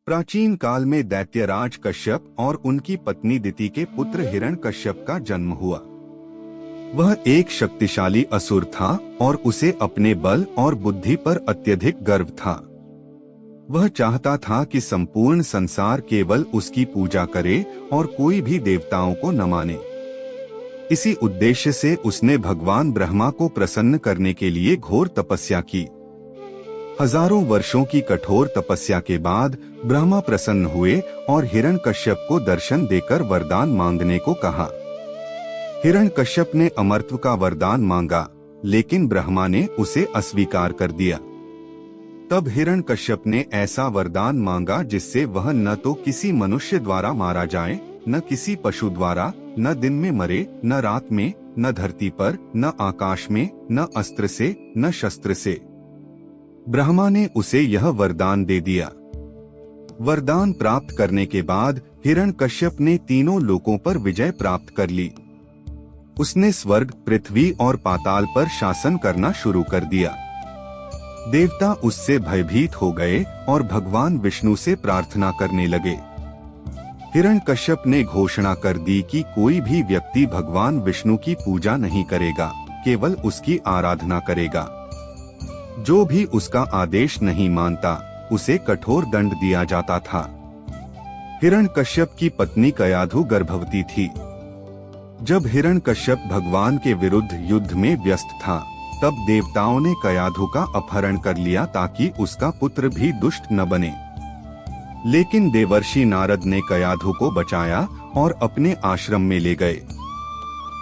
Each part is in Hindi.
प्राचीन काल में दैत्यराज कश्यप और उनकी पत्नी दिति के पुत्र हिरण्यकश्यप का जन्म हुआ। वह एक शक्तिशाली असुर था और उसे अपने बल और बुद्धि पर अत्यधिक गर्व था। वह चाहता था कि संपूर्ण संसार केवल उसकी पूजा करे और कोई भी देवताओं को न माने। इसी उद्देश्य से उसने भगवान ब्रह्मा को प्रसन्न करने के लिए घोर तपस्या की। हजारों वर्षों की कठोर तपस्या के बाद ब्रह्मा प्रसन्न हुए और हिरण्यकश्यप को दर्शन देकर वरदान मांगने को कहा। हिरण्यकश्यप ने अमरत्व का वरदान मांगा, लेकिन ब्रह्मा ने उसे अस्वीकार कर दिया। तब हिरण्यकश्यप ने ऐसा वरदान मांगा जिससे वह न तो किसी मनुष्य द्वारा मारा जाए, न किसी पशु द्वारा, न दिन में मरे, न रात में, न धरती पर, न आकाश में, न अस्त्र से, न शस्त्र से। ब्रह्मा ने उसे यह वरदान दे दिया। वरदान प्राप्त करने के बाद हिरण्यकश्यप ने तीनों लोकों पर विजय प्राप्त कर ली। उसने स्वर्ग, पृथ्वी और पाताल पर शासन करना शुरू कर दिया। देवता उससे भयभीत हो गए और भगवान विष्णु से प्रार्थना करने लगे। हिरण्यकश्यप ने घोषणा कर दी कि कोई भी व्यक्ति भगवान विष्णु की पूजा नहीं करेगा, केवल उसकी आराधना करेगा। जो भी उसका आदेश नहीं मानता, उसे कठोर दंड दिया जाता था। हिरण्यकश्यप की पत्नी कयाधु गर्भवती थी। जब हिरण्यकश्यप भगवान के विरुद्ध युद्ध में व्यस्त था, तब देवताओं ने कयाधु का अपहरण कर लिया ताकि उसका पुत्र भी दुष्ट न बने। लेकिन देवर्षि नारद ने कयाधु को बचाया और अपने आश्रम में ले गए।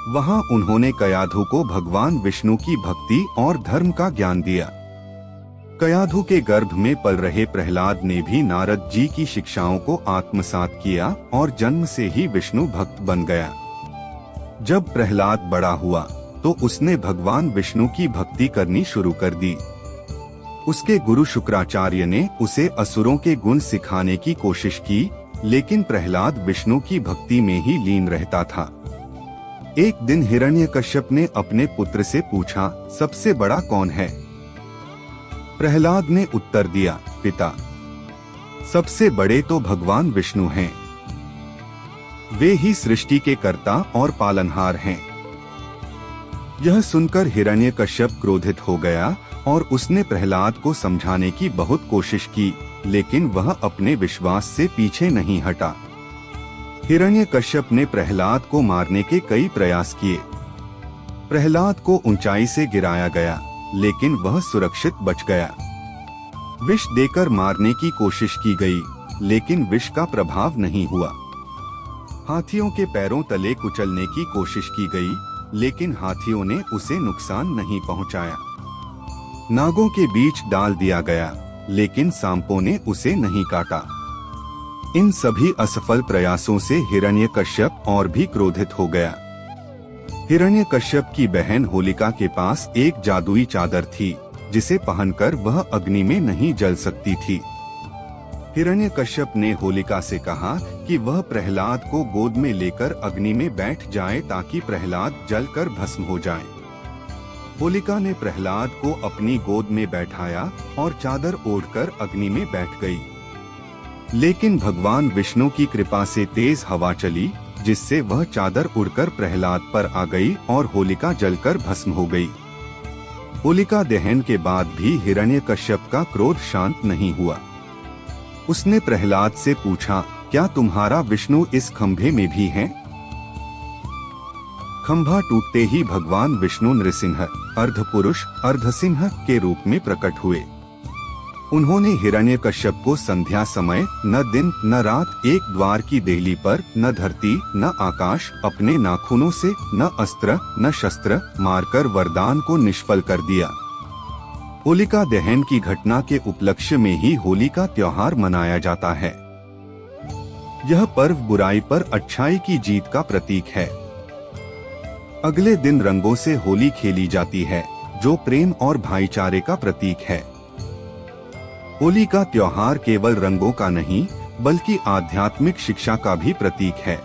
वहां उन्होंने कयाधु को भगवान विष्णु की भक्ति और धर्म का ज्ञान दिया। कयाधु के गर्भ में पल रहे प्रहलाद ने भी नारद जी की शिक्षाओं को आत्मसात किया और जन्म से ही विष्णु भक्त बन गया। जब प्रहलाद बड़ा हुआ तो उसने भगवान विष्णु की भक्ति करनी शुरू कर दी। उसके गुरु शुक्राचार्य ने उसे असुरों के गुण सिखाने की कोशिश की, लेकिन प्रहलाद विष्णु की भक्ति में ही लीन रहता था। एक दिन हिरण्यकश्यप ने अपने पुत्र से पूछा, सबसे बड़ा कौन है? प्रहलाद ने उत्तर दिया, पिता। सबसे बड़े तो भगवान विष्णु हैं। वे ही सृष्टि के कर्ता और पालनहार हैं। यह सुनकर हिरण्यकश्यप क्रोधित हो गया और उसने प्रहलाद को समझाने की बहुत कोशिश की, लेकिन वह अपने विश्वास से पीछे नहीं हटा। हिरण्यकश्यप ने प्रहलाद को मारने के कई प्रयास किए। प्रहलाद को ऊंचाई से गिराया गया, लेकिन वह सुरक्षित बच गया। विष देकर मारने की कोशिश की गई, लेकिन विष का प्रभाव नहीं हुआ। हाथियों के पैरों तले कुचलने की कोशिश की गई, लेकिन हाथियों ने उसे नुकसान नहीं पहुंचाया। नागों के बीच डाल दिया गया, लेकिन सांपों ने उसे नहीं काटा। इन सभी असफल प्रयासों से हिरण्यकश्यप और भी क्रोधित हो गया। हिरण्यकश्यप की बहन होलिका के पास एक जादुई चादर थी, जिसे पहनकर वह अग्नि में नहीं जल सकती थी। हिरण्यकश्यप ने होलिका से कहा कि वह प्रहलाद को गोद में लेकर अग्नि में बैठ जाए ताकि प्रहलाद जलकर भस्म हो जाए। होलिका ने प्रहलाद को अपनी गोद में बैठाया और चादर ओढ़कर अग्नि में बैठ गई। लेकिन भगवान विष्णु की कृपा से तेज हवा चली, जिससे वह चादर उड़कर प्रहलाद पर आ गई और होलिका जलकर भस्म हो गई। होलिका दहन के बाद भी हिरण्यकश्यप का क्रोध शांत नहीं हुआ। उसने प्रहलाद से पूछा, क्या तुम्हारा विष्णु इस खंभे में भी है? खंभा टूटते ही भगवान विष्णु नृसिंह, अर्धपुरुष, अर्धसिंह के रूप में प्रकट हुए। उन्होंने हिरण्यकश्यप को संध्या समय न दिन न रात एक द्वार की देहली पर, न धरती न आकाश, अपने नाखूनों से न अस्त्र न शस्त्र मारकर वरदान को निष्फल कर दिया। होलिका दहन की घटना के उपलक्ष्य में ही होली का त्योहार मनाया जाता है। यह पर्व बुराई पर अच्छाई की जीत का प्रतीक है। अगले दिन रंगों से होली खेली जाती है, जो प्रेम और भाईचारे का प्रतीक है। होली का त्योहार केवल रंगों का नहीं, बल्कि आध्यात्मिक शिक्षा का भी प्रतीक है।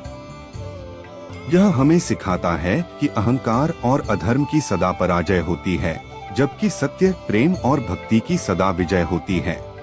यह हमें सिखाता है कि अहंकार और अधर्म की सदा पराजय होती है, जबकि सत्य, प्रेम और भक्ति की सदा विजय होती है।